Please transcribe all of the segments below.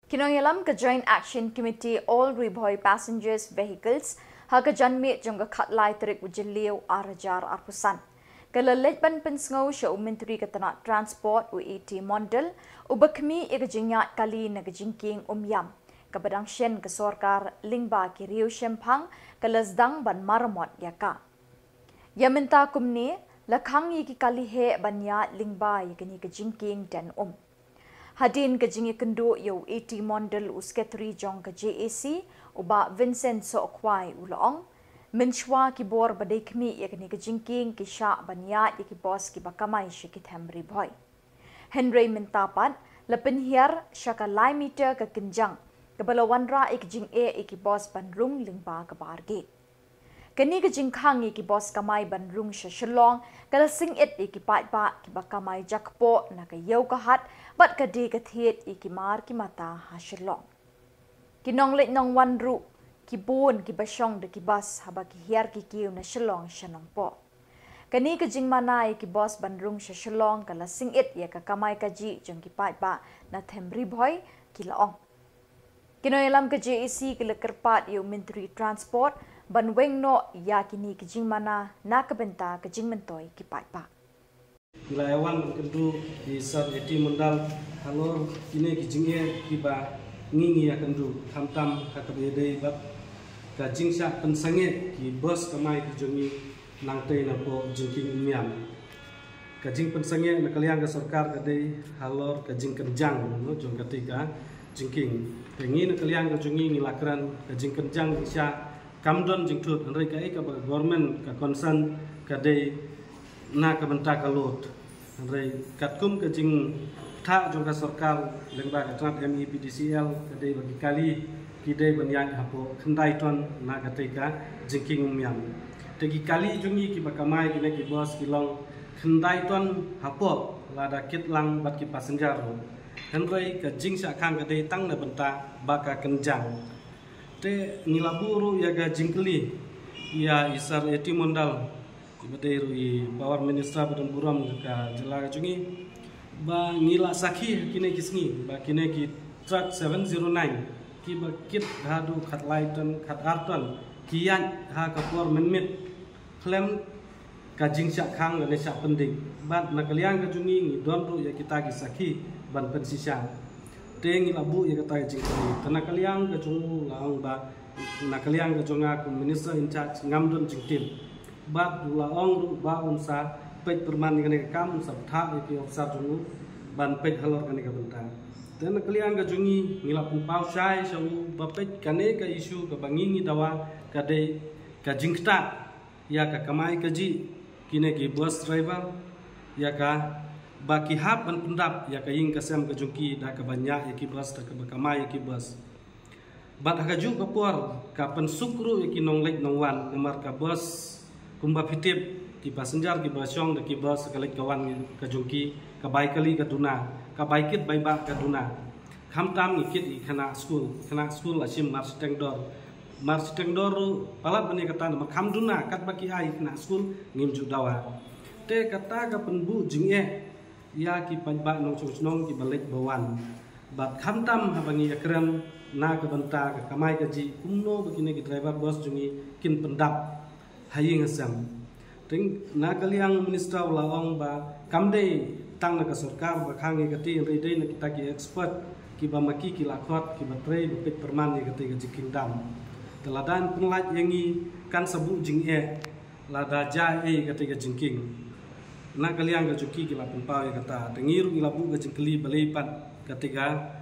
Kinongilam ka Joint Action Committee All Riboy Passengers Vehicles haga janmi jongga khatlai terik ujiliu arajar arpusan. Kalalet ban pensngau sya Menteri Ketana Transport UET Mondal ubakmi igajingat kali nagajingking umyam. Kabadang syen ke sorkar lingba ki riu syempang kalazdang ban maramot yaka. Ya minta kumni lakhang yi ki kali he banya lingba yikani kajingking dan Hadin kajingi kendo yo UET Mondal usketri jong ka JAC uba Vincent Sokwai ulong menchwa ki bor badai kmi yakni kajingking ki sha banya ki bos ki bakamai shikit Henry boy Henry mintapat lapen hiar shaka lai meter ka kenjang kabalawanra ikjing ki bos banrung lingba ka bargate kani kajing khang ki bos kamai banrung shashlong kala singit ki patba ki bakamai jakpo na ka yau ka hat bat ka di ka thiet ki mar ki mata hashlong kinong let nong wanru ki bon ki basyong de ki bas haba ki hiar ki kiu na shlong shanong po kani kajing manai ki bos banrung shashlong kala singit ya ka kamai ka ji jong ki patba na themri boy ki laong kinoilam ka JAC ki lekerpat yo Menteri Transport banweng no yakini kajing mana nakabenta kajing mentoy kipat pa. Wilayawan kendu di sar eti mendal halor kini kijingnya kiba ngingi ya kendu hamtam kata bede bab kajing syak pensange ki bos kamai kijongi nangtei napo jengking miam. Kajing pensange nakaliang ke sorkar kadai halor kajing kenjang no jong ketiga jengking. Pengi nakaliang kajongi ngilakran kajing kenjang syak kamdon jingtut andai kai ka government ka concern kadai na ka benta ka lot andai katkum ka jing tha jong ka sarkar lengba ka trap MEPDCL kadai bagi kali kidai banyak hapo khandai ton na ka ka jingking miam tegi kali jungi ki bakamai ki ki bos kilong khandai ton hapo lada kit lang bat ki passenger andai ka jing sa khang kadai tang na benta baka kenjang te ngilaburu ya ga jingkeli ya isar eti mondal ibadairu i power minister badan buram ka jela jungi ba ngila sakhi kine kisngi ba kine ki truck 709 ki ba kit hadu khat laiton khat arton kian ha ka por menmit klem ka jingsya khang ne sya penting bat nakaliang ka jungi ngi donru ya kita ki sakhi ban pensisya teng labu ya kata jingkeli tanah kaliang ke jungu laong ba nakaliang ke jonga ku minister in charge ngamdon jingtil ba laong ru ba unsa pej perman ngane kam sabtha ki ofsar jungu ban pej halor kane ka benta tan nakaliang ke jungi ngilapun pau sai sawu ba pej kane ka isu ka bangingi dawa ka de ka jingta ya ka kamai ka ji kine ki bus driver ya ka baki hap ban pendap ya kaying kasem ke jungki da ka banyak ki bus da ka bakamai ki bus bat ka ju ka por ka pensukru ki nonglek nongwan nomor ka bus kumba pitip ki passenger ki basyong da ki bus kalek kawan ka jungki ka bai kali ka duna ka bai kit bai ba ka duna kham tam ni kit i khana school asim mar stengdor palat bani kata nomor kham duna kat baki ai khana school ngim ju dawa te kata ka penbu jingye ya ki pajba nong nong ki balik bawan bat khamtam habangi akram na ka banta ka kamai ka ji kumno begini ki driver bos jungi kin pendap haying asam ting na kaliang minister laong ba kamde tang na ka sarkar ba khangi ka ti rei na kita ki expert ki ba maki ki lakhot ki batrei bepit perman ni ka ti ka ji kingdom teladan penlat yangi kan sabu jing lada ja ka ti ka jingking na kaliang ka juki kila pempau ya kata tengiru kila bu ka jengkeli balipat ketika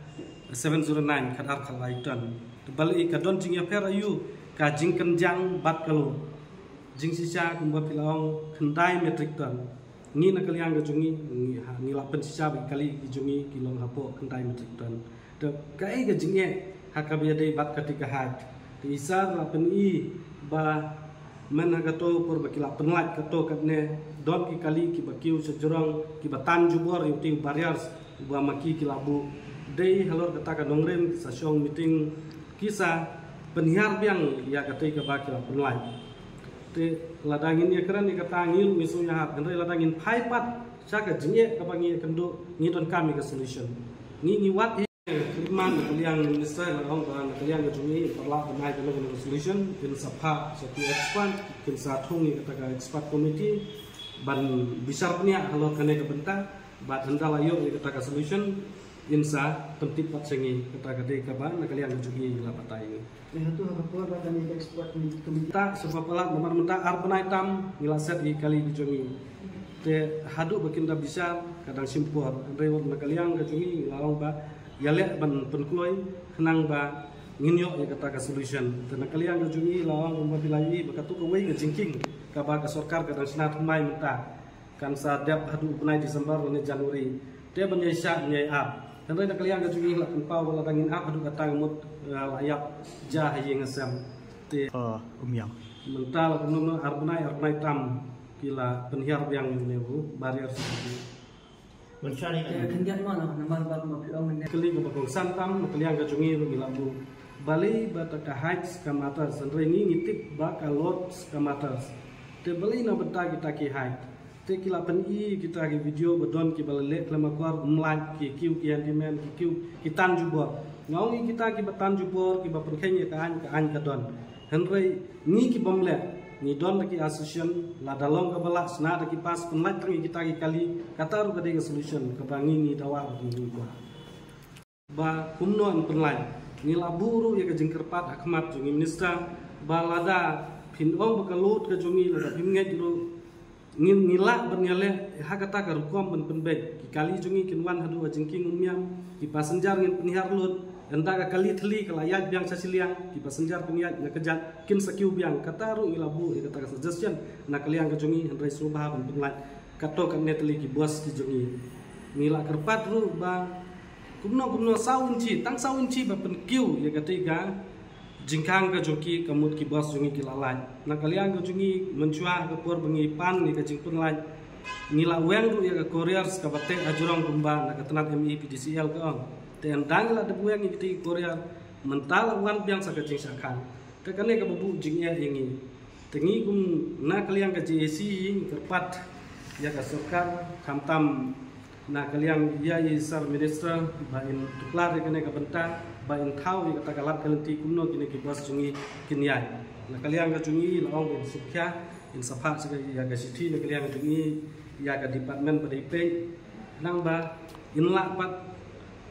709 kadar kalaitan bali ka don jing ya per ayu ka jing kenjang bat kalo jing sisa kumba pilong khendai metrik ton ngi na kaliang ka jungi ngi lapen sisa kali jungi kilong hapo khendai metrik ton de kai ka jing hakabiya dei bat ketika hat di isar lapen i ba mana kato por bakila penlat kato katne don ki kali ki bakiu sejurang ki batan jubor yuti barriers ba maki ki labu dei halor kata ka nongren sa syong meeting kisa penhiar biang ya katai ka bakila penlat te ladangin ya keran ni kata ngil misunya hat andre ladangin phaipat saka jinge ka bangi kendo ngidon kami ka solution ngi wat komitmen nakaliang minister lahong ba nakaliang kajungi perlak benai dengan resolution kin sapha satu expert kin sathungi kata expert committee ban bisar punya halor kane ke bentang bat hendal ayo kata solution insa pentip pat sengi kata kade ka ba nakaliang kajungi lapatai itu apa kami expert committee ta sebab pelat nomor menta ar benai tam milaset di kali kajungi te hadu bakin da bisar kadang simpur rewot nakaliang kajungi lahong ba yalek ban penkloi henang ba nginyok ya kata ka solution dan kalian kajungi lawang membilai bakatu ko wei ngejingking ka ba ka sarkar kadang senat mai menta kan sadap hadu penai Desember ne Januari dia benyesa nyai ap dan rena kalian kajungi la pau wala tangin ap hadu kata ngemut layap jah ye ngesam te umyang mental kuno arbunai tam kila penhiar yang nebu barrier seperti mencari kendian mana nama bab mapiong men kali ko bakong santam kaliang kajungi ru milambu bali bata ka heights kamata sandrengi ngitip ba ka lot kamata te bali na bata kita ki height te kila pen I kita ki video bedon ki balale klama kwar mlaj ki kiu ki antimen ki kiu ki tan jubor ngongi kita ki batan jubor ki ba perkheng ka an ka don henrei ni ki bomle ni don lagi asosian la dalong ke balak sena lagi pas penlat tangi kita kali kata ru kade solution ke bangi ni dawar ni ba kumnon penlat ni laburu ya ke jengkerpat akmat jungi minister balada pinong bakalut ke jungi la pimnget ru ngilak bernyale ha kata ka rukom ben penbet ki kali jungi kinwan hadu jengking umyam ki pasenjar ngin penihar lut enda kali theli kalayat biang sasiliang ki pasenjar peniat na kejat kin sakiu biang kataru ilabu kata suggestion na kaliang kajungi hendrai subah ban penlat kato kan neteli ki bos ki jungi nila kerpat ru ba kumno saunci tang saunci ba penkiu ya ketiga jingkang kajungi kamut ki bos jungi ki lalat na kaliang kajungi mencuah ke por bengi pan ni kajing penlat nila weng ru ya ke courier ka batek ajurong kumba na katenat MI PDCL ka ong dan dangla de buang ni ti Korea mental wan biang sa kajing sakan te kane ka bubu jingnya ingi tengi kum na kaliang ka JAC kerpat ya ka sarkar kamtam na kaliang ya sar minister ba in tuklar kane ka bentang ba in thau ya ka kalat kalenti kumno kine ki bos jungi kinyai na kaliang ka jungi laong in sukya in sapha sa ya ka city na kaliang ka jungi ya ka department PDIP nang ba in la pat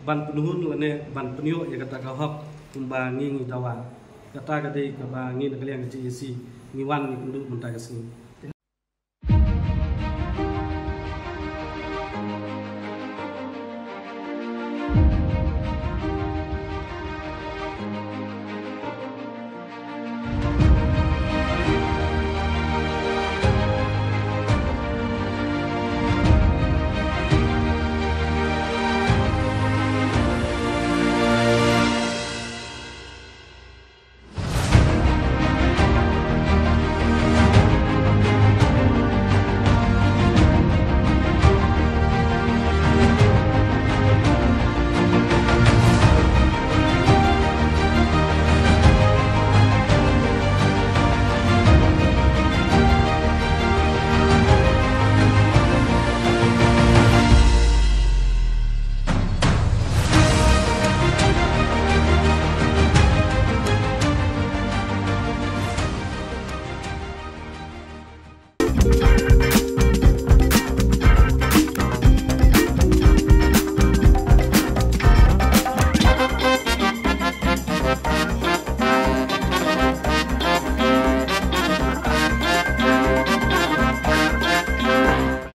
ban penuhun lene ban penio ya kata kahok kumbangi dawan kata kadai kabangi nakaliang JAC ngiwan ni kundu mentah kesini